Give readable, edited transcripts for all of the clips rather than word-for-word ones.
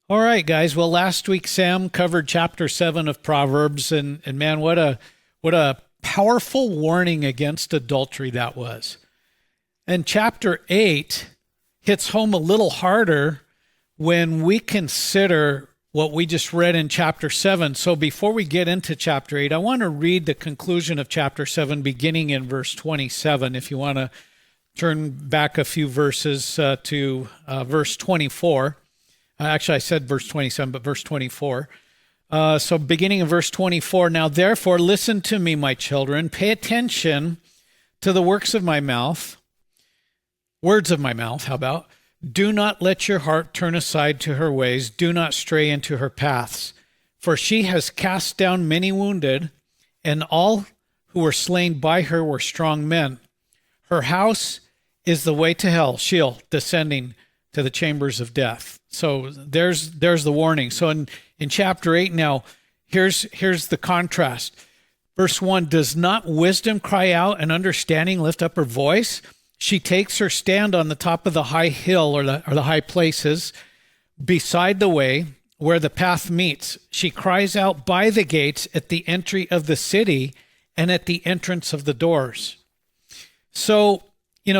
All right, guys. Well, last week Sam covered chapter 7 of Proverbs, and man, what a powerful warning against adultery that was. And chapter 8 hits home a little harder when we consider what we just read in chapter 7. So before we get into chapter 8, I want to read the conclusion of chapter 7 beginning in verse 27. If you want to turn back a few verses to verse 24. Actually, I said verse 27, but verse 24. So beginning in verse 24, now therefore listen to me, my children. Pay attention to the works of my mouth. Words of my mouth, how about? Do not let your heart turn aside to her ways. Do not stray into her paths. For she has cast down many wounded, and all who were slain by her were strong men. Her house is the way to hell, Sheol, descending to the chambers of death. So there's the warning. So in chapter 8 now, here's the contrast. Verse 1, does not wisdom cry out and understanding lift up her voice? She takes her stand on the top of the high hill or the high places beside the way where the path meets. She cries out by the gates at the entry of the city and at the entrance of the doors. So,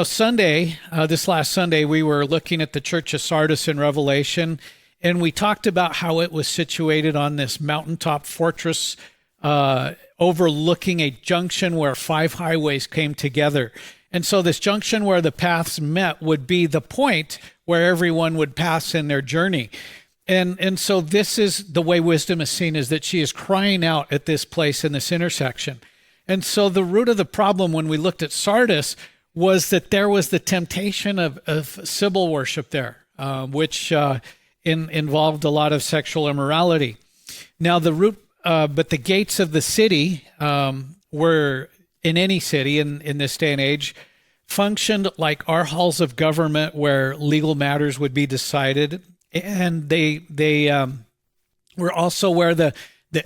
Sunday, this last Sunday, we were looking at the church of Sardis in Revelation, and we talked about how it was situated on this mountaintop fortress overlooking a junction where 5 highways came together. And so this junction where the paths met would be the point where everyone would pass in their journey. And so this is the way wisdom is seen, is that she is crying out at this place in this intersection. And so the root of the problem when we looked at Sardis was that there was the temptation of Sybil worship there, which involved a lot of sexual immorality. Now but the gates of the city were, in any city in this day and age, functioned like our halls of government where legal matters would be decided. And they were also where the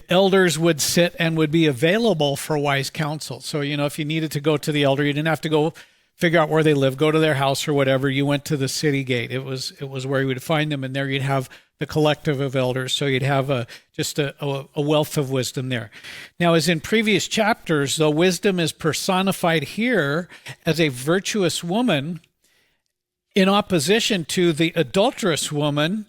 elders would sit and would be available for wise counsel. So, if you needed to go to the elder, you didn't have to go figure out where they live, go to their house or whatever. You went to the city gate. It was where you would find them, and there you'd have the collective of elders. So you'd have just a wealth of wisdom there. Now, as in previous chapters, though, wisdom is personified here as a virtuous woman in opposition to the adulterous woman.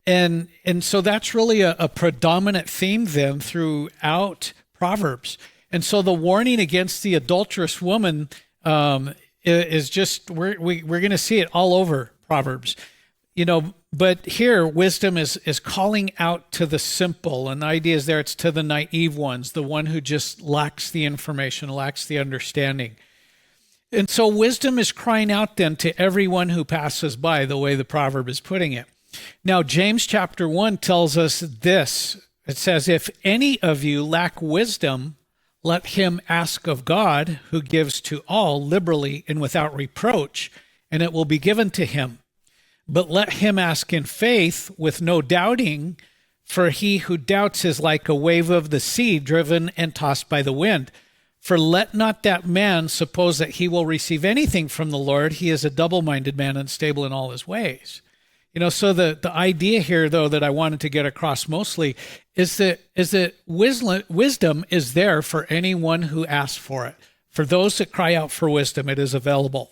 And so that's really a predominant theme then throughout Proverbs. And so the warning against the adulterous woman is just, we're going to see it all over Proverbs. But here wisdom is calling out to the simple, and the idea is there it's to the naive ones, the one who just lacks the information, lacks the understanding. And so wisdom is crying out then to everyone who passes by, the way the proverb is putting it. Now, James chapter 1 tells us this. It says, if any of you lack wisdom, let him ask of God, who gives to all liberally and without reproach, and it will be given to him. But let him ask in faith with no doubting, for he who doubts is like a wave of the sea driven and tossed by the wind. For let not that man suppose that he will receive anything from the Lord. He is a double-minded man, unstable in all his ways. So the idea here, though, that I wanted to get across mostly is that wisdom is there for anyone who asks for it. For those that cry out for wisdom, it is available.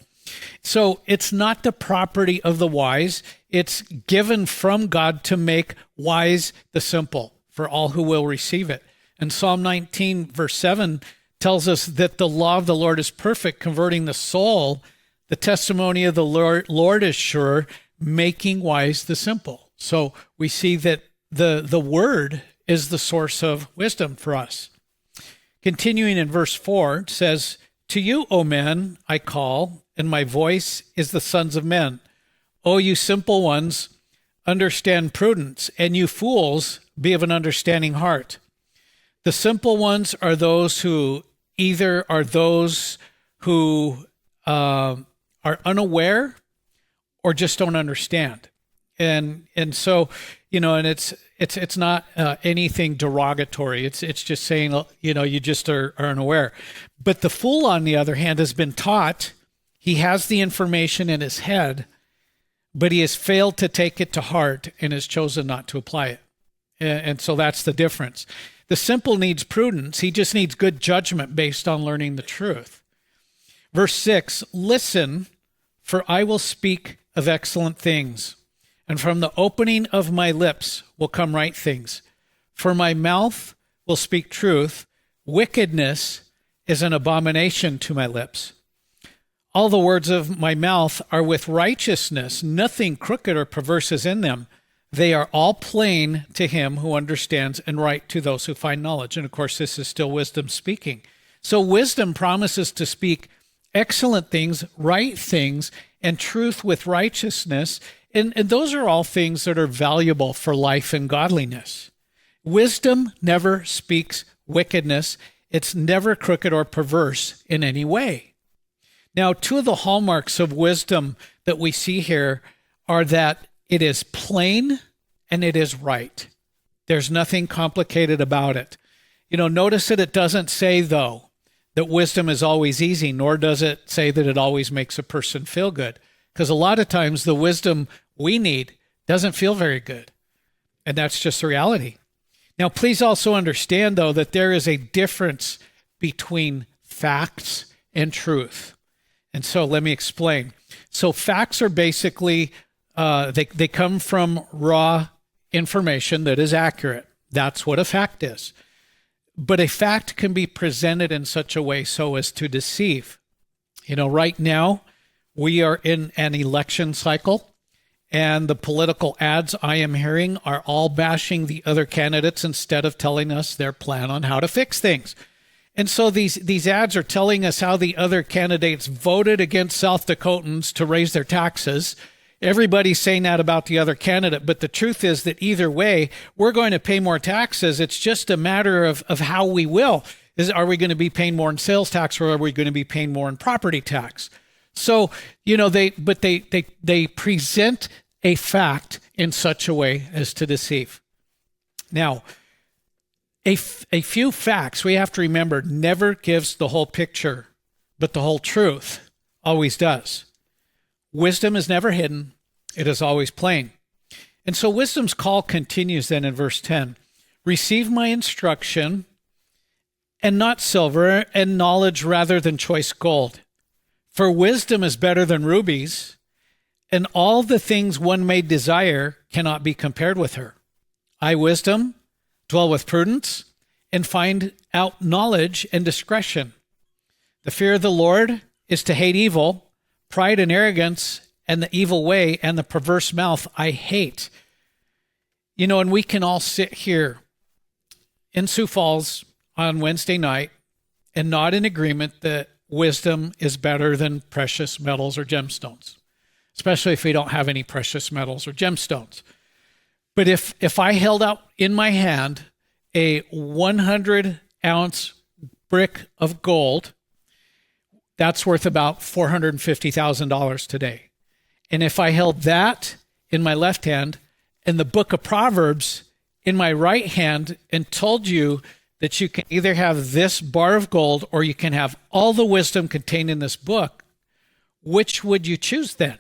So it's not the property of the wise. It's given from God to make wise the simple for all who will receive it. And Psalm 19, verse 7 tells us that the law of the Lord is perfect, converting the soul. The testimony of the Lord is sure, making wise the simple. So we see that the word is the source of wisdom for us. Continuing in verse 4, it says, to you, O men, I call, and my voice is the sons of men. O you simple ones, understand prudence, and you fools, be of an understanding heart. The simple ones are those who either are those who are unaware or just don't understand. And so, and it's not anything derogatory. It's just saying, you just are unaware. But the fool, on the other hand, has been taught. He has the information in his head, but he has failed to take it to heart and has chosen not to apply it. And so that's the difference. The simple needs prudence. He just needs good judgment based on learning the truth. Verse 6, listen, for I will speak of excellent things, and from the opening of my lips will come right things. For my mouth will speak truth. Wickedness is an abomination to my lips. All the words of my mouth are with righteousness. Nothing crooked or perverse is in them. They are all plain to him who understands, and right to those who find knowledge. And of course, this is still wisdom speaking. So wisdom promises to speak excellent things, right things, and truth with righteousness. And those are all things that are valuable for life and godliness. Wisdom never speaks wickedness. It's never crooked or perverse in any way. Now, two of the hallmarks of wisdom that we see here are that it is plain and it is right. There's nothing complicated about it. Notice that it doesn't say, though, that wisdom is always easy, nor does it say that it always makes a person feel good. Because a lot of times the wisdom we need doesn't feel very good. And that's just the reality. Now, please also understand, though, that there is a difference between facts and truth. And so let me explain. So facts are basically, they come from raw information that is accurate. That's what a fact is. But a fact can be presented in such a way so as to deceive. Right now, we are in an election cycle, and the political ads I am hearing are all bashing the other candidates instead of telling us their plan on how to fix things. And so these ads are telling us how the other candidates voted against South Dakotans to raise their taxes. Everybody's saying that about the other candidate, but the truth is that either way, we're going to pay more taxes. It's just a matter of how we will. Are we going to be paying more in sales tax, or are we going to be paying more in property tax? So, they present a fact in such a way as to deceive. Now, a few facts, we have to remember, never gives the whole picture, but the whole truth always does. Wisdom is never hidden. It is always plain. And so wisdom's call continues then in verse 10. Receive my instruction, and not silver, and knowledge rather than choice gold. For wisdom is better than rubies, and all the things one may desire cannot be compared with her. I, wisdom, dwell with prudence, and find out knowledge and discretion. The fear of the Lord is to hate evil. Pride and arrogance and the evil way and the perverse mouth I hate. And we can all sit here in Sioux Falls on Wednesday night and nod in agreement that wisdom is better than precious metals or gemstones, especially if we don't have any precious metals or gemstones. But if I held out in my hand a 100-ounce brick of gold, that's worth about $450,000 today. And if I held that in my left hand and the book of Proverbs in my right hand and told you that you can either have this bar of gold or you can have all the wisdom contained in this book, which would you choose then?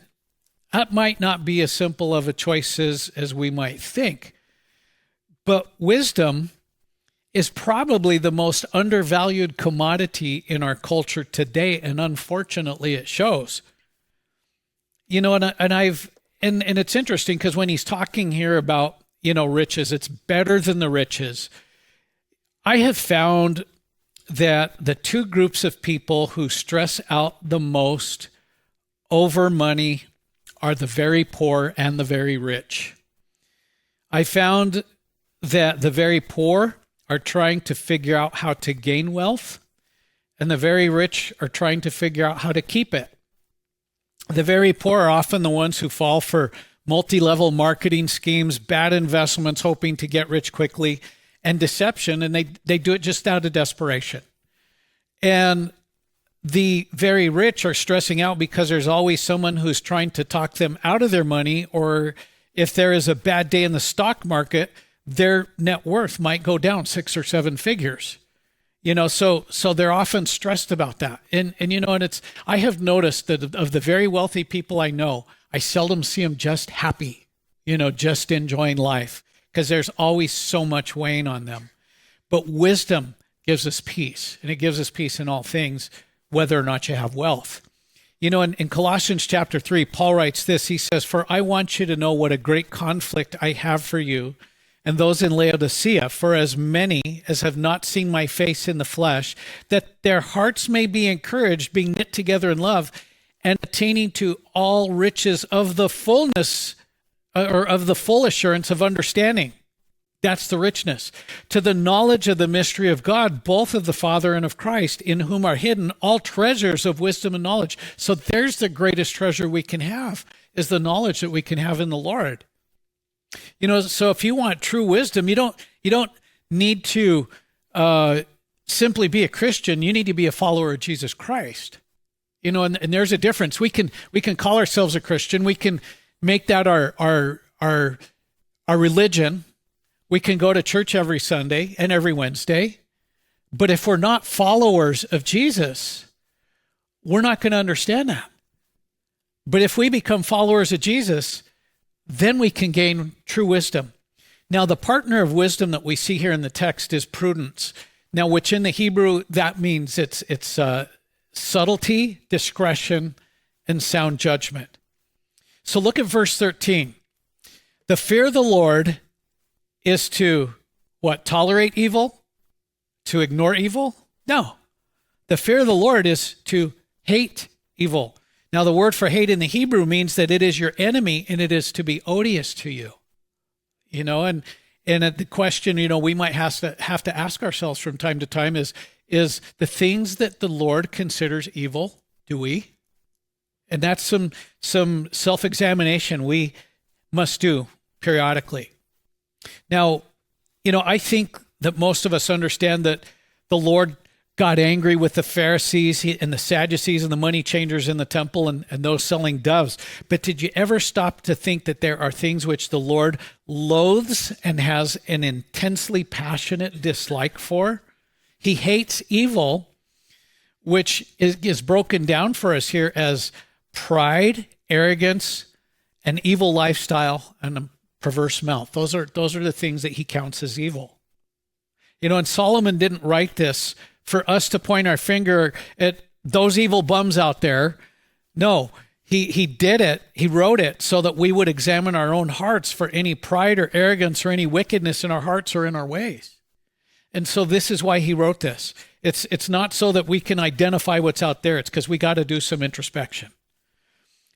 That might not be as simple of a choice as we might think. But wisdom is probably the most undervalued commodity in our culture today, and unfortunately it shows. And it's interesting because when he's talking here about, riches, it's better than the riches. I have found that the two groups of people who stress out the most over money are the very poor and the very rich. I found that the very poor are trying to figure out how to gain wealth, and the very rich are trying to figure out how to keep it. The very poor are often the ones who fall for multi-level marketing schemes, bad investments, hoping to get rich quickly, and deception, and they do it just out of desperation. And the very rich are stressing out because there's always someone who's trying to talk them out of their money, or if there is a bad day in the stock market, their net worth might go down 6 or 7 figures. So they're often stressed about that. And I have noticed that of the very wealthy people I know, I seldom see them just happy, just enjoying life, because there's always so much weighing on them. But wisdom gives us peace, and it gives us peace in all things, whether or not you have wealth. In Colossians chapter 3, Paul writes this. He says, "For I want you to know what a great conflict I have for you and those in Laodicea, for as many as have not seen my face in the flesh, that their hearts may be encouraged, being knit together in love, and attaining to all riches of the fullness, or of the full assurance of understanding." That's the richness. "To the knowledge of the mystery of God, both of the Father and of Christ, in whom are hidden all treasures of wisdom and knowledge." So there's the greatest treasure we can have, is the knowledge that we can have in the Lord. So if you want true wisdom, you don't need to simply be a Christian. You need to be a follower of Jesus Christ. And there's a difference. We can call ourselves a Christian. We can make that our religion. We can go to church every Sunday and every Wednesday. But if we're not followers of Jesus, we're not going to understand that. But if we become followers of Jesus, then we can gain true wisdom. Now, the partner of wisdom that we see here in the text is prudence. Now, which in the Hebrew, that means it's subtlety, discretion, and sound judgment. So look at verse 13. "The fear of the Lord is to," what, tolerate evil? To ignore evil? No. The fear of the Lord is to hate evil. Now, the word for hate in the Hebrew means that it is your enemy and it is to be odious to you. And the question, we might have to ask ourselves from time to time is the things that the Lord considers evil, do we? And that's some self-examination we must do periodically. Now, I think that most of us understand that the Lord got angry with the Pharisees and the Sadducees and the money changers in the temple and those selling doves. But did you ever stop to think that there are things which the Lord loathes and has an intensely passionate dislike for? He hates evil, which is broken down for us here as pride, arrogance, an evil lifestyle, and a perverse mouth. Those are the things that he counts as evil. And Solomon didn't write this for us to point our finger at those evil bums out there. No, he did it. He wrote it so that we would examine our own hearts for any pride or arrogance or any wickedness in our hearts or in our ways. And so this is why he wrote this. It's not so that we can identify what's out there. It's because we got to do some introspection.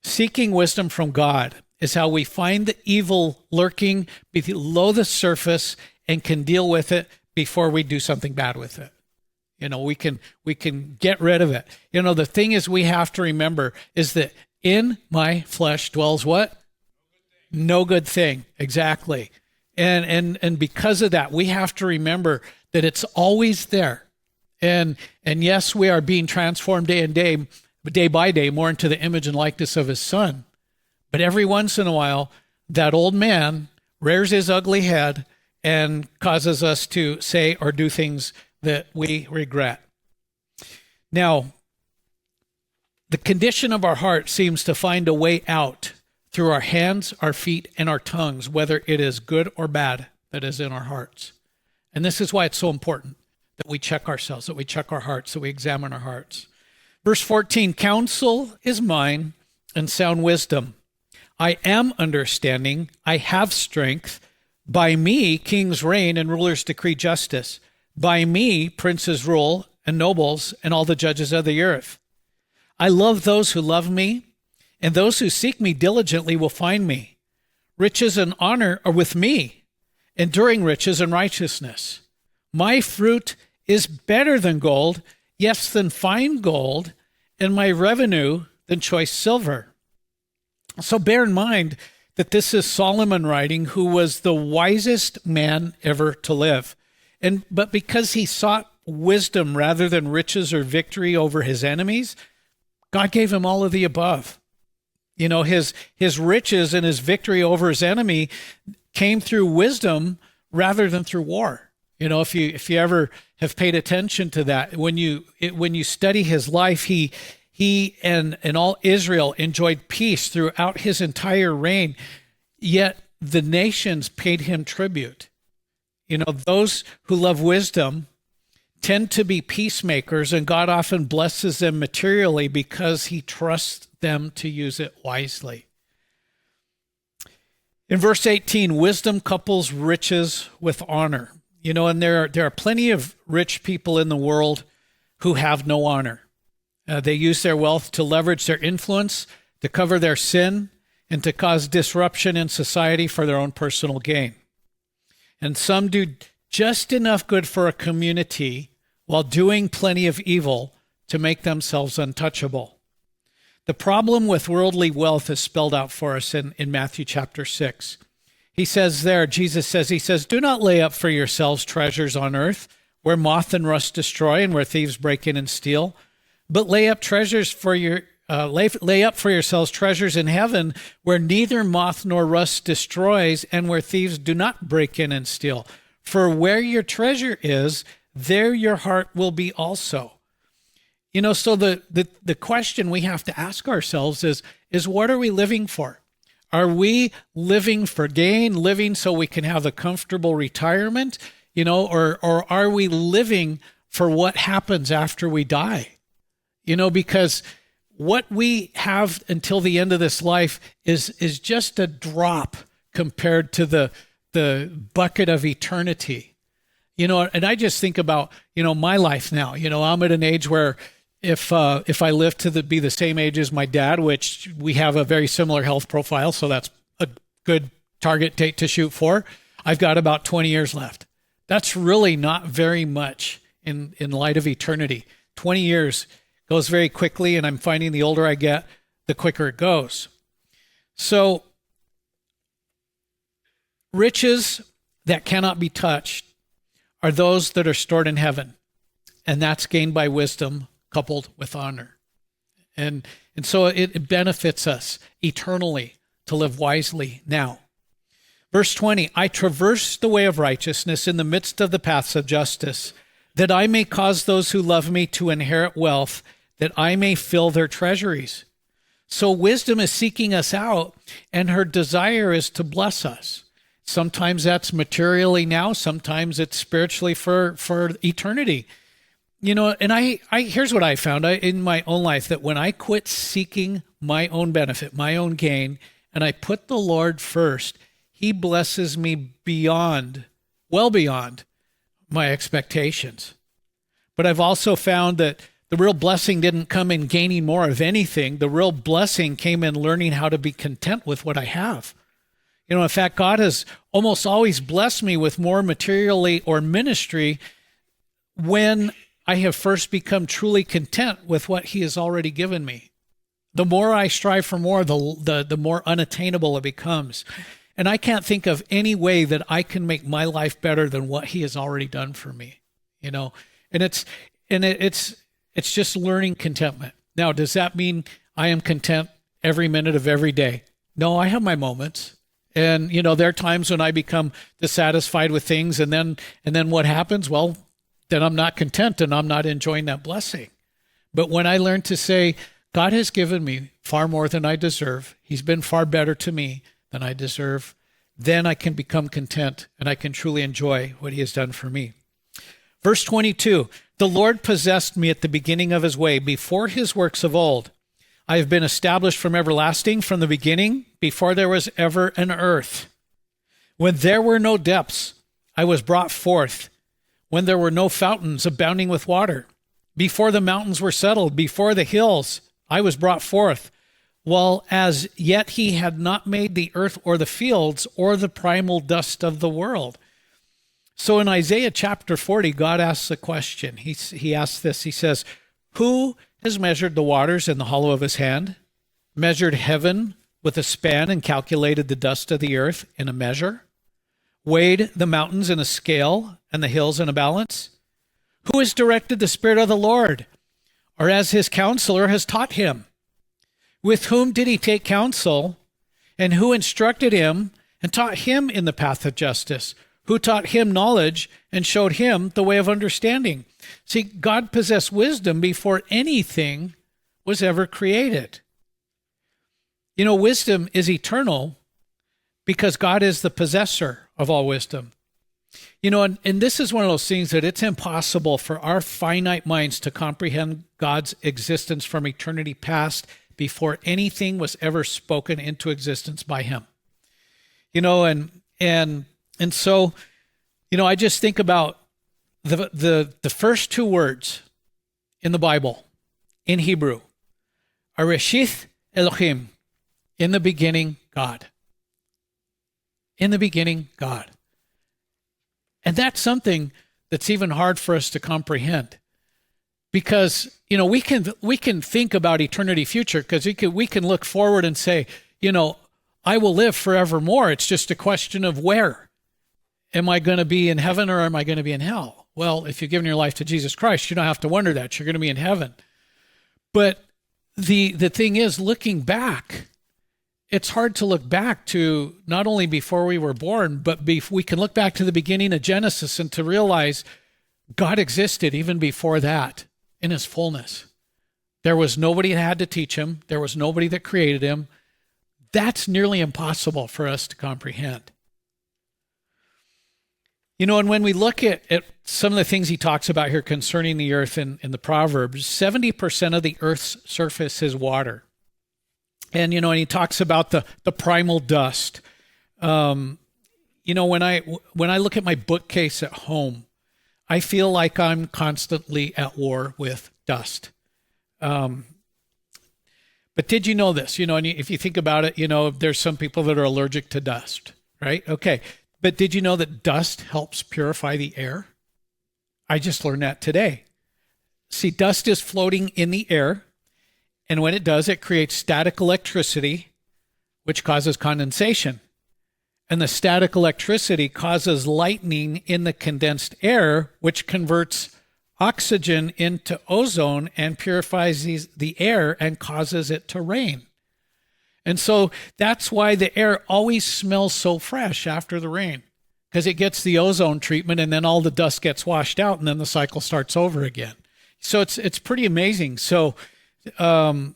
Seeking wisdom from God is how we find the evil lurking below the surface and can deal with it before we do something bad with it. We can get rid of it. The thing is we have to remember is that in my flesh dwells what? No good thing. Exactly. And because of that, we have to remember that it's always there. And yes, we are being transformed day by day, more into the image and likeness of his Son. But every once in a while, that old man rears his ugly head and causes us to say or do things that we regret. Now, the condition of our heart seems to find a way out through our hands, our feet, and our tongues, whether it is good or bad that is in our hearts. And this is why it's so important that we check ourselves, that we check our hearts, that we examine our hearts. Verse 14, "Counsel is mine and sound wisdom. I am understanding, I have strength. By me kings reign and rulers decree justice. By me princes rule and nobles and all the judges of the earth. I love those who love me, and those who seek me diligently will find me. Riches and honor are with me, enduring riches and righteousness. My fruit is better than gold, yes, than fine gold, and my revenue than choice silver." So bear in mind that this is Solomon writing, who was the wisest man ever to live. But because he sought wisdom rather than riches or victory over his enemies, God gave him all of the above. His riches and his victory over his enemy came through wisdom rather than through war. If you ever have paid attention to that, when you study his life, he He and all Israel enjoyed peace throughout his entire reign, yet the nations paid him tribute. Those who love wisdom tend to be peacemakers, and God often blesses them materially because he trusts them to use it wisely. In verse 18, wisdom couples riches with honor. And there are plenty of rich people in the world who have no honor. They use their wealth to leverage their influence, to cover their sin, and to cause disruption in society for their own personal gain. And some do just enough good for a community while doing plenty of evil to make themselves untouchable. The problem with worldly wealth is spelled out for us in Matthew chapter 6. He says there, Jesus says, do not lay up for yourselves treasures on earth where moth and rust destroy and where thieves break in and steal, but lay up for yourselves treasures in heaven where neither moth nor rust destroys and where thieves do not break in and steal. For where your treasure is, there your heart will be also. So the question we have to ask ourselves is what are we living for? Are we living for gain, living so we can have a comfortable retirement, or are we living for what happens after we die? Because what we have until the end of this life is just a drop compared to the bucket of eternity. And I just think about, my life now. I'm at an age where if I live to be the same age as my dad, which we have a very similar health profile, so that's a good target date to shoot for, I've got about 20 years left. That's really not very much in light of eternity. 20 years goes very quickly, and I'm finding the older I get, the quicker it goes. So riches that cannot be touched are those that are stored in heaven, and that's gained by wisdom coupled with honor. And so it benefits us eternally to live wisely now. Verse 20, I traverse the way of righteousness in the midst of the paths of justice, that I may cause those who love me to inherit wealth, that I may fill their treasuries. So wisdom is seeking us out, and her desire is to bless us. Sometimes that's materially now, sometimes it's spiritually for eternity. And I here's what I found in my own life, that when I quit seeking my own benefit, my own gain, and I put the Lord first, he blesses me well beyond my expectations. But I've also found that the real blessing didn't come in gaining more of anything. The real blessing came in learning how to be content with what I have. In fact, God has almost always blessed me with more materially or ministry when I have first become truly content with what he has already given me. The more I strive for more, the more unattainable it becomes. And I can't think of any way that I can make my life better than what he has already done for me, and it's just learning contentment. Now, does that mean I am content every minute of every day? No, I have my moments. And, there are times when I become dissatisfied with things, and then what happens? Well, then I'm not content and I'm not enjoying that blessing. But when I learn to say, God has given me far more than I deserve, he's been far better to me than I deserve, then I can become content and I can truly enjoy what he has done for me. Verse 22, the Lord possessed me at the beginning of his way, before his works of old. I have been established from everlasting, from the beginning, before there was ever an earth. When there were no depths, I was brought forth. When there were no fountains abounding with water, before the mountains were settled, before the hills, I was brought forth. While as yet he had not made the earth or the fields or the primal dust of the world. So in Isaiah chapter 40, God asks a question. He asks this. He says, who has measured the waters in the hollow of his hand, measured heaven with a span and calculated the dust of the earth in a measure, weighed the mountains in a scale and the hills in a balance? Who has directed the Spirit of the Lord, or as his counselor has taught him? With whom did he take counsel, and who instructed him and taught him in the path of justice? Who taught him knowledge and showed him the way of understanding? See, God possessed wisdom before anything was ever created. You know, wisdom is eternal because God is the possessor of all wisdom. You know, and this is one of those things that it's impossible for our finite minds to comprehend God's existence from eternity past before anything was ever spoken into existence by him. You know, and so, you know, I just think about the first two words in the Bible in Hebrew are Reshith Elohim, in the beginning, God. In the beginning, God. And that's something that's even hard for us to comprehend, because, you know, we can think about eternity future, because we can look forward and say, you know, I will live forevermore. It's just a question of where. Am I going to be in heaven or am I going to be in hell? Well, if you've given your life to Jesus Christ, you don't have to wonder that. You're going to be in heaven. But the thing is, looking back, it's hard to look back to not only before we were born, but we can look back to the beginning of Genesis and to realize God existed even before that in his fullness. There was nobody that had to teach him. There was nobody that created him. That's nearly impossible for us to comprehend. You know, and when we look at some of the things he talks about here concerning the earth in the Proverbs, 70% of the earth's surface is water. And, you know, and he talks about the primal dust. You know, when I look at my bookcase at home, I feel like I'm constantly at war with dust. But did you know this? You know, and if you think about it, you know, there's some people that are allergic to dust, right? Okay. But did you know that dust helps purify the air? I just learned that today. See, dust is floating in the air. And when it does, it creates static electricity, which causes condensation. And the static electricity causes lightning in the condensed air, which converts oxygen into ozone and purifies the air and causes it to rain. And so that's why the air always smells so fresh after the rain, because it gets the ozone treatment and then all the dust gets washed out and then the cycle starts over again. So it's pretty amazing. So, you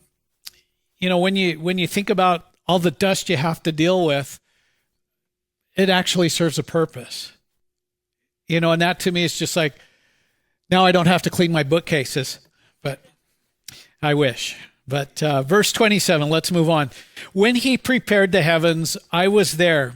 know, when you think about all the dust you have to deal with, it actually serves a purpose. You know, and that to me is just like, now I don't have to clean my bookcases, but I wish. But verse 27, let's move on. When he prepared the heavens, I was there.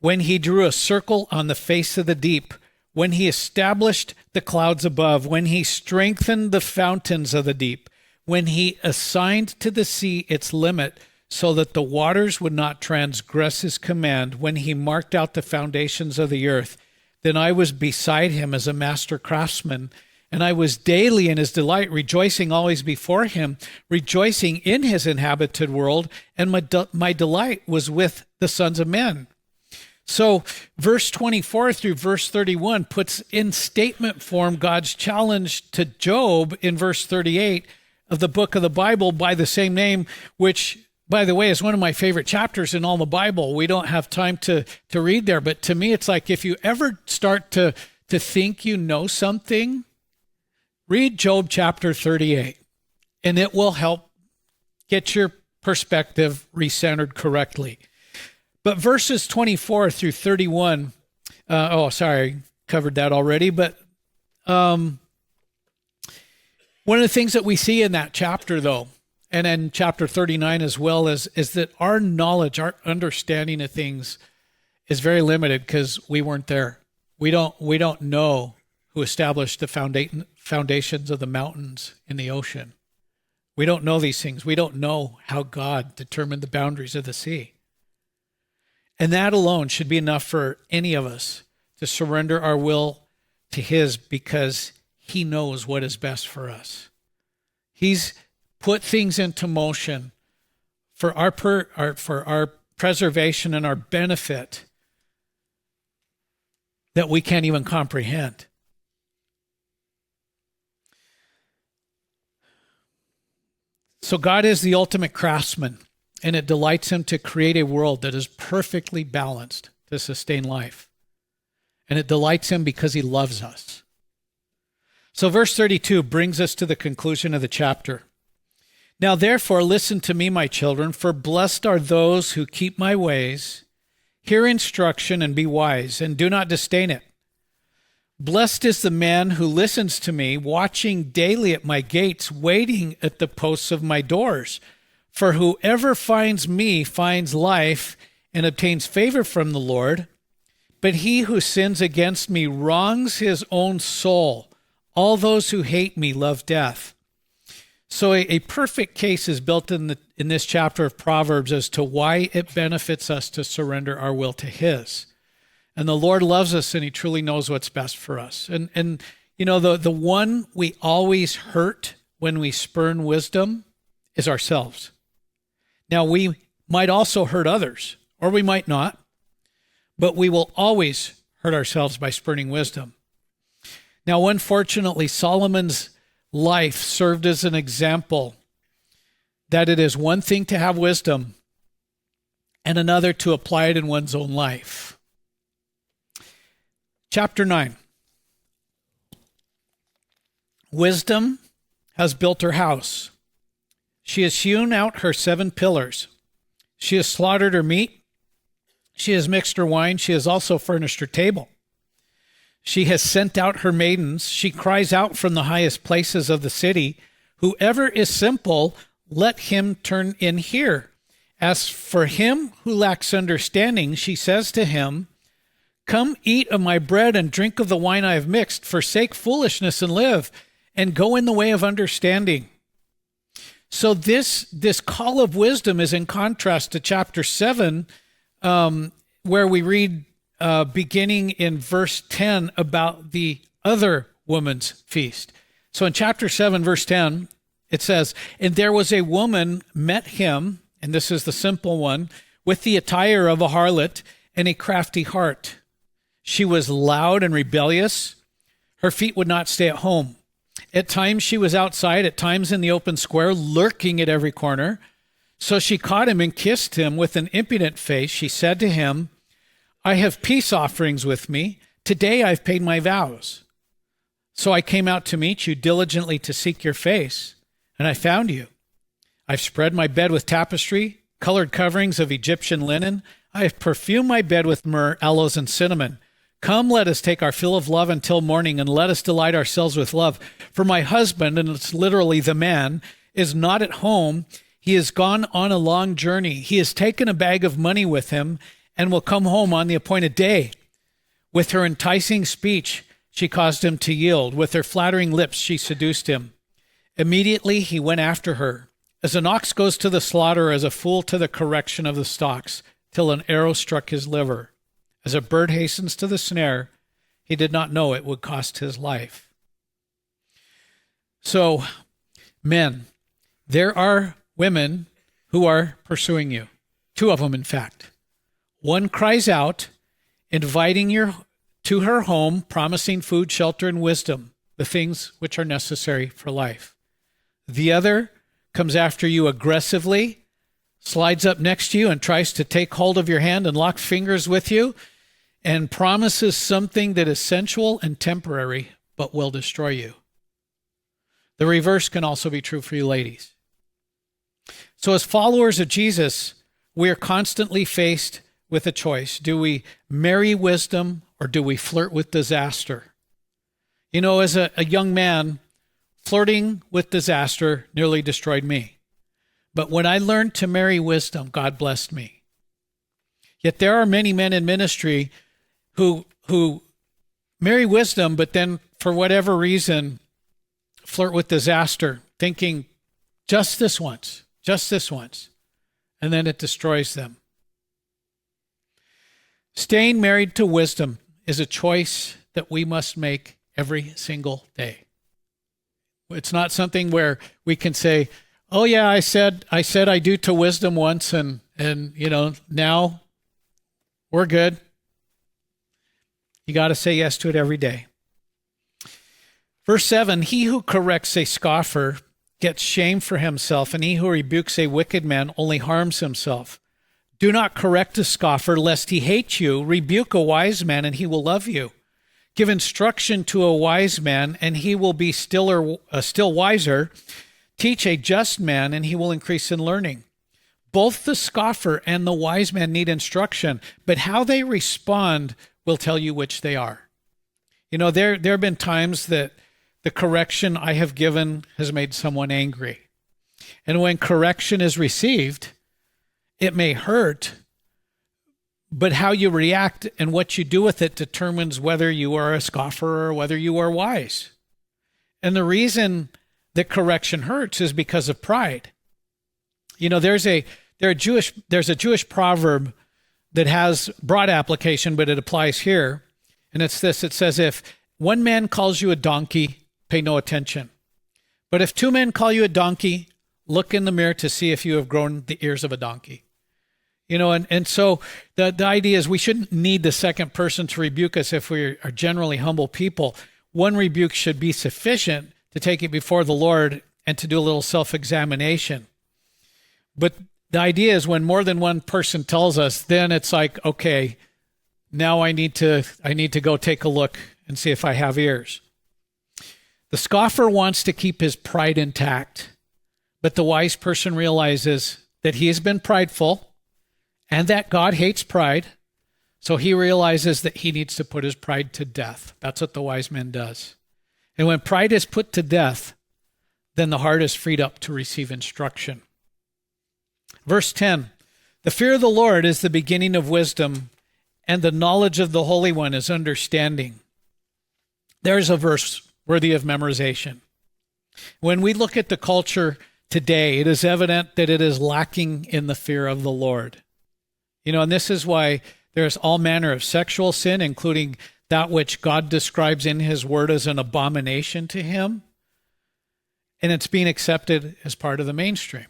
When he drew a circle on the face of the deep, when he established the clouds above, when he strengthened the fountains of the deep, when he assigned to the sea its limit so that the waters would not transgress his command, when he marked out the foundations of the earth, then I was beside him as a master craftsman, and I was daily in his delight, rejoicing always before him, rejoicing in his inhabited world, and my delight was with the sons of men. So verse 24 through verse 31 puts in statement form God's challenge to Job in verse 38 of the book of the Bible by the same name, which, by the way, is one of my favorite chapters in all the Bible. We don't have time to read there, but to me, it's like if you ever start to think you know something, read Job chapter 38, and it will help get your perspective recentered correctly. But verses 24 through 31, covered that already, but one of the things that we see in that chapter, though, and in chapter 39 as well, is that our knowledge, our understanding of things is very limited because we weren't there. We don't know who established the foundations of the mountains in the ocean. We don't know these things. We don't know how God determined the boundaries of the sea. And that alone should be enough for any of us to surrender our will to his, because he knows what is best for us. He's put things into motion for our preservation and our benefit that we can't even comprehend. So God is the ultimate craftsman, and it delights him to create a world that is perfectly balanced to sustain life. And it delights him because he loves us. So verse 32 brings us to the conclusion of the chapter. Now therefore listen to me, my children, for blessed are those who keep my ways. Hear instruction and be wise, and do not disdain it. Blessed is the man who listens to me, watching daily at my gates, waiting at the posts of my doors. For whoever finds me finds life and obtains favor from the Lord. But he who sins against me wrongs his own soul. All those who hate me love death. So a perfect case is built in this chapter of Proverbs as to why it benefits us to surrender our will to his. And the Lord loves us, and he truly knows what's best for us. And you know, the one we always hurt when we spurn wisdom is ourselves. Now, we might also hurt others, or we might not, but we will always hurt ourselves by spurning wisdom. Now, unfortunately, Solomon's life served as an example that it is one thing to have wisdom and another to apply it in one's own life. Chapter 9. Wisdom has built her house. She has hewn out her 7 pillars. She has slaughtered her meat. She has mixed her wine. She has also furnished her table. She has sent out her maidens. She cries out from the highest places of the city, whoever is simple, let him turn in here. As for him who lacks understanding, she says to him, come eat of my bread and drink of the wine I have mixed. Forsake foolishness and live, and go in the way of understanding. So this call of wisdom is in contrast to chapter 7, where we read beginning in verse 10 about the other woman's feast. So in chapter 7, verse 10, it says, and there was a woman met him, and this is the simple one, with the attire of a harlot and a crafty heart. She was loud and rebellious. Her feet would not stay at home. At times she was outside, at times in the open square, lurking at every corner. So she caught him and kissed him with an impudent face. She said to him, I have peace offerings with me. Today I've paid my vows. So I came out to meet you diligently to seek your face, and I found you. I've spread my bed with tapestry, colored coverings of Egyptian linen. I have perfumed my bed with myrrh, aloes, and cinnamon. Come, let us take our fill of love until morning, and let us delight ourselves with love. For my husband, and it's literally the man, is not at home. He has gone on a long journey. He has taken a bag of money with him and will come home on the appointed day. With her enticing speech, she caused him to yield. With her flattering lips, she seduced him. Immediately he went after her. As an ox goes to the slaughter, as a fool to the correction of the stocks, till an arrow struck his liver. As a bird hastens to the snare, he did not know it would cost his life. So, men, there are women who are pursuing you. 2 of them, in fact. One cries out, inviting you to her home, promising food, shelter, and wisdom, the things which are necessary for life. The other comes after you aggressively, slides up next to you and tries to take hold of your hand and lock fingers with you, and promises something that is sensual and temporary, but will destroy you. The reverse can also be true for you ladies. So as followers of Jesus, we are constantly faced with a choice. Do we marry wisdom or do we flirt with disaster? You know, as a young man, flirting with disaster nearly destroyed me. But when I learned to marry wisdom, God blessed me. Yet there are many men in ministry who marry wisdom, but then for whatever reason, flirt with disaster, thinking just this once, and then it destroys them. Staying married to wisdom is a choice that we must make every single day. It's not something where we can say, oh yeah, I said I do to wisdom once and you know, now we're good. You got to say yes to it every day. Verse 7, he who corrects a scoffer gets shame for himself, and he who rebukes a wicked man only harms himself. Do not correct a scoffer, lest he hate you. Rebuke a wise man, and he will love you. Give instruction to a wise man, and he will be still wiser. Teach a just man, and he will increase in learning. Both the scoffer and the wise man need instruction, but how they respond will tell you which they are. There have been times that the correction I have given has made someone angry. And when correction is received, it may hurt, but how you react and what you do with it determines whether you are a scoffer or whether you are wise. And the reason that correction hurts is because of pride. There's a Jewish proverb that has broad application, but it applies here. And it's this: it says, if one man calls you a donkey, pay no attention. But if two men call you a donkey, look in the mirror to see if you have grown the ears of a donkey. And so the idea is we shouldn't need the second person to rebuke us if we are generally humble people. One rebuke should be sufficient to take it before the Lord and to do a little self-examination. But the idea is when more than one person tells us, then it's like, okay, now I need to go take a look and see if I have ears. The scoffer wants to keep his pride intact, but the wise person realizes that he has been prideful and that God hates pride, so he realizes that he needs to put his pride to death. That's what the wise man does. And when pride is put to death, then the heart is freed up to receive instruction. Verse 10, the fear of the Lord is the beginning of wisdom, and the knowledge of the Holy One is understanding. There's a verse worthy of memorization. When we look at the culture today, it is evident that it is lacking in the fear of the Lord. And this is why there's all manner of sexual sin, including that which God describes in his word as an abomination to him. And it's being accepted as part of the mainstream.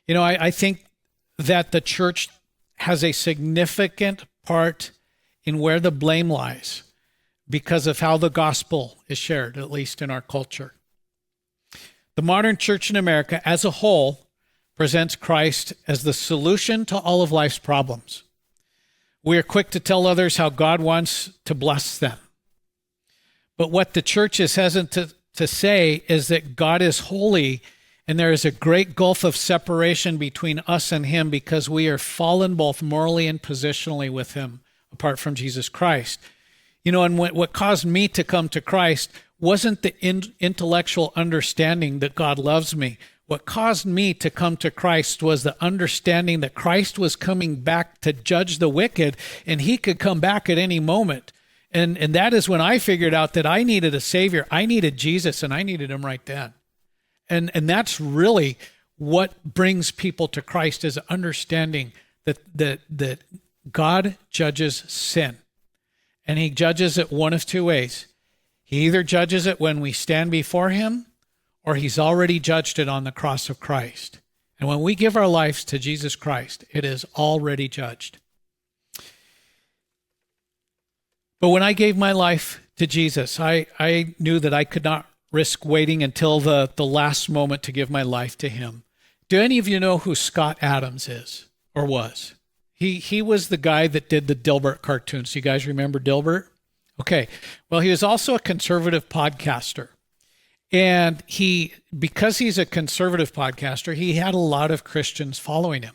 I think that the church has a significant part in where the blame lies because of how the gospel is shared, at least in our culture. The modern church in America as a whole presents Christ as the solution to all of life's problems. We are quick to tell others how God wants to bless them. But what the church is hesitant to say is that God is holy, and there is a great gulf of separation between us and him because we are fallen both morally and positionally with him apart from Jesus Christ. And what caused me to come to Christ wasn't the intellectual understanding that God loves me. What caused me to come to Christ was the understanding that Christ was coming back to judge the wicked, and he could come back at any moment. And that is when I figured out that I needed a Savior. I needed Jesus, and I needed him right then. And that's really what brings people to Christ, is understanding that God judges sin. And he judges it one of two ways. He either judges it when we stand before him, or he's already judged it on the cross of Christ. And when we give our lives to Jesus Christ, it is already judged. But when I gave my life to Jesus, I knew that I could not risk waiting until the last moment to give my life to him. Do any of you know who Scott Adams is or was? He was the guy that did the Dilbert cartoons. You guys remember Dilbert? Okay. Well, he was also a conservative podcaster. And because he's a conservative podcaster, he had a lot of Christians following him.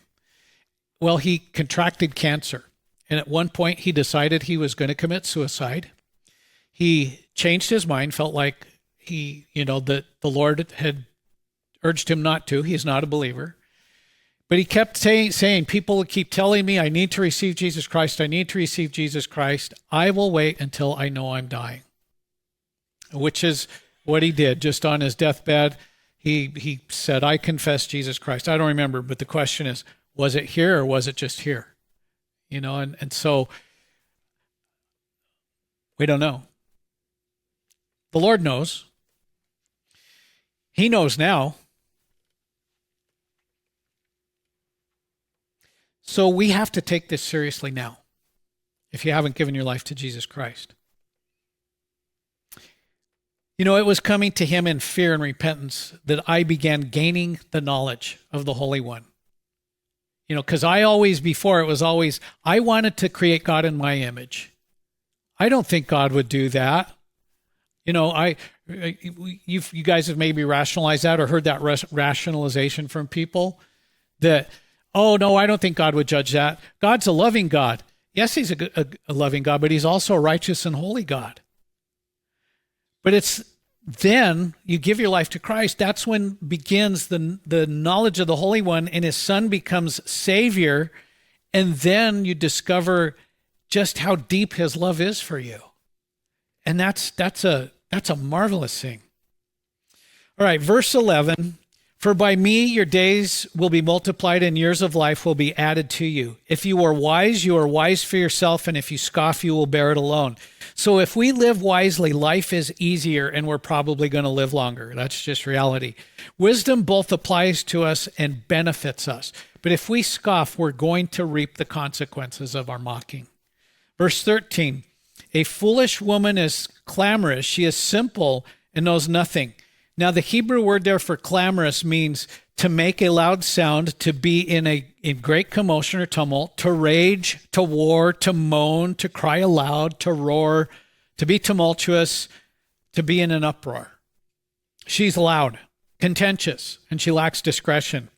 Well, he contracted cancer. And at one point, he decided he was going to commit suicide. He changed his mind, felt like the Lord had urged him not to. He's not a believer. But he kept saying, people keep telling me I need to receive Jesus Christ. I need to receive Jesus Christ. I will wait until I know I'm dying. Which is what he did. Just on his deathbed, he said, I confess Jesus Christ. I don't remember, but the question is, was it here or was it just here? And so we don't know. The Lord knows. He knows now. So we have to take this seriously now, if you haven't given your life to Jesus Christ. It was coming to him in fear and repentance that I began gaining the knowledge of the Holy One. Because I wanted to create God in my image. I don't think God would do that. You know, you guys have maybe rationalized that or heard that rationalization from people that, oh, no, I don't think God would judge that. God's a loving God. Yes, he's a loving God, but he's also a righteous and holy God. But it's then you give your life to Christ. That's when begins the knowledge of the Holy One, and his Son becomes Savior. And then you discover just how deep his love is for you. And that's a marvelous thing. All right, verse 11. For by me your days will be multiplied and years of life will be added to you. If you are wise for yourself, and if you scoff, you will bear it alone. So if we live wisely, life is easier and we're probably going to live longer. That's just reality. Wisdom both applies to us and benefits us. But if we scoff, we're going to reap the consequences of our mocking. Verse 13, a foolish woman is clamorous. She is simple and knows nothing. Now, the Hebrew word there for clamorous means to make a loud sound, to be in great commotion or tumult, to rage, to war, to moan, to cry aloud, to roar, to be tumultuous, to be in an uproar. She's loud, contentious, and she lacks discretion.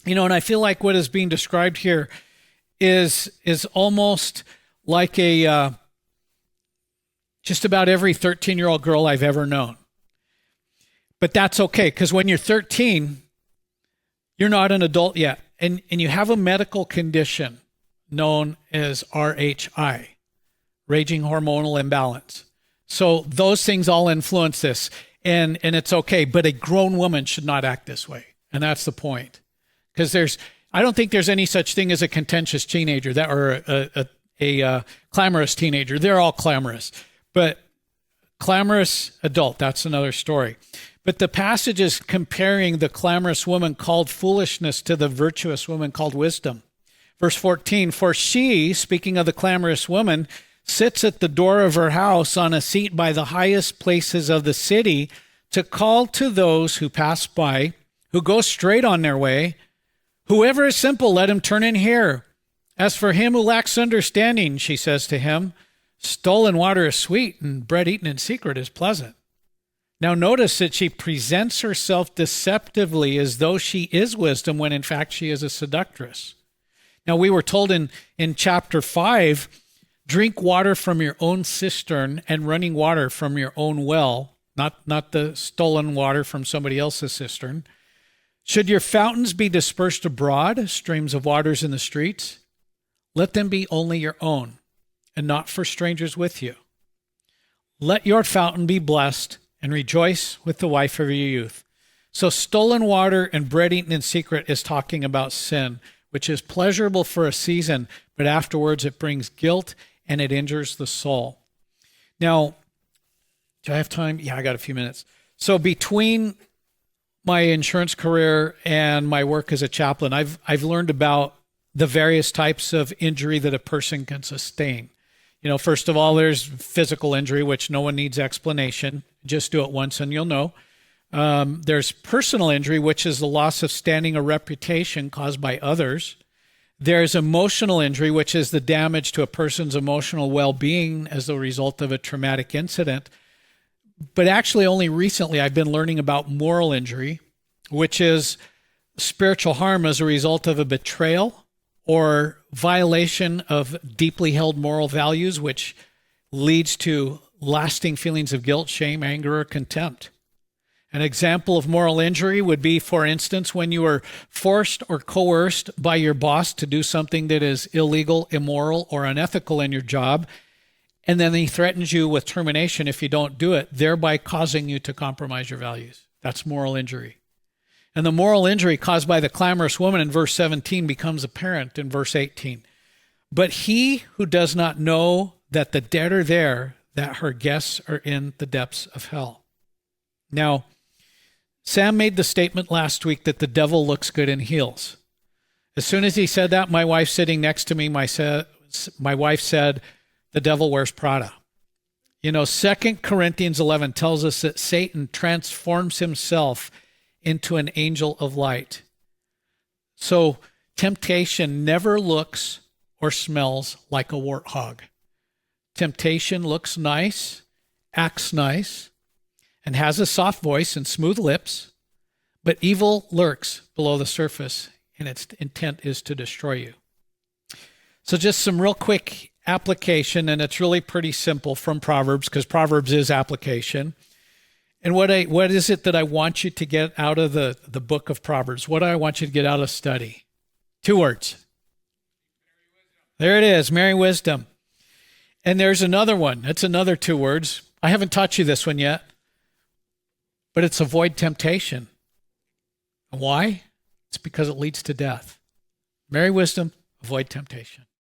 You know, and I feel like what is being described here is almost like just about every 13-year-old girl I've ever known. But that's okay, because when you're 13, you're not an adult yet, and you have a medical condition known as RHI, raging hormonal imbalance. So those things all influence this, and it's okay, but a grown woman should not act this way, and that's the point. Because I don't think there's any such thing as a contentious teenager or a clamorous teenager. They're all clamorous, but clamorous adult, that's another story. But the passage is comparing the clamorous woman called foolishness to the virtuous woman called wisdom. Verse 14, for she, speaking of the clamorous woman, sits at the door of her house on a seat by the highest places of the city to call to those who pass by, who go straight on their way. Whoever is simple, let him turn in here. As for him who lacks understanding, she says to him, stolen water is sweet and bread eaten in secret is pleasant. Now notice that she presents herself deceptively as though she is wisdom when in fact she is a seductress. Now we were told in chapter 5, drink water from your own cistern and running water from your own well, not the stolen water from somebody else's cistern. Should your fountains be dispersed abroad, streams of waters in the streets, let them be only your own and not for strangers with you. Let your fountain be blessed and rejoice with the wife of your youth. So stolen water and bread eaten in secret is talking about sin, which is pleasurable for a season, but afterwards it brings guilt and it injures the soul. Now, do I have time? Yeah, I got a few minutes. So between my insurance career and my work as a chaplain, I've learned about the various types of injury that a person can sustain. You know, first of all, there's physical injury, which no one needs explanation. Just do it once and you'll know. There's personal injury, which is the loss of standing or reputation caused by others. There's emotional injury, which is the damage to a person's emotional well-being as a result of a traumatic incident. But actually, only recently I've been learning about moral injury, which is spiritual harm as a result of a betrayal or violation of deeply held moral values, which leads to lasting feelings of guilt, shame, anger, or contempt. An example of moral injury would be, for instance, when you are forced or coerced by your boss to do something that is illegal, immoral, or unethical in your job, and then he threatens you with termination if you don't do it, thereby causing you to compromise your values. That's moral injury. And the moral injury caused by the clamorous woman in verse 17 becomes apparent in verse 18. But he who does not know that the dead are there, that her guests are in the depths of hell. Now, Sam made the statement last week that the devil looks good in heels. As soon as he said that, my wife sitting next to me, my wife said, the devil wears Prada. You know, 2 Corinthians 11 tells us that Satan transforms himself into an angel of light. So temptation never looks or smells like a warthog. Temptation looks nice, acts nice and has a soft voice and smooth lips, but evil lurks below the surface, and its intent is to destroy you. So just some real quick application, and it's really pretty simple from Proverbs, because Proverbs is application. And what is it that I want you to get out of the book of Proverbs? What do I want you to get out of study? 2 words. There it is, marry wisdom. And there's another one. It's another 2 words. I haven't taught you this one yet, but it's avoid temptation. Why? It's because it leads to death. Marry wisdom, avoid temptation.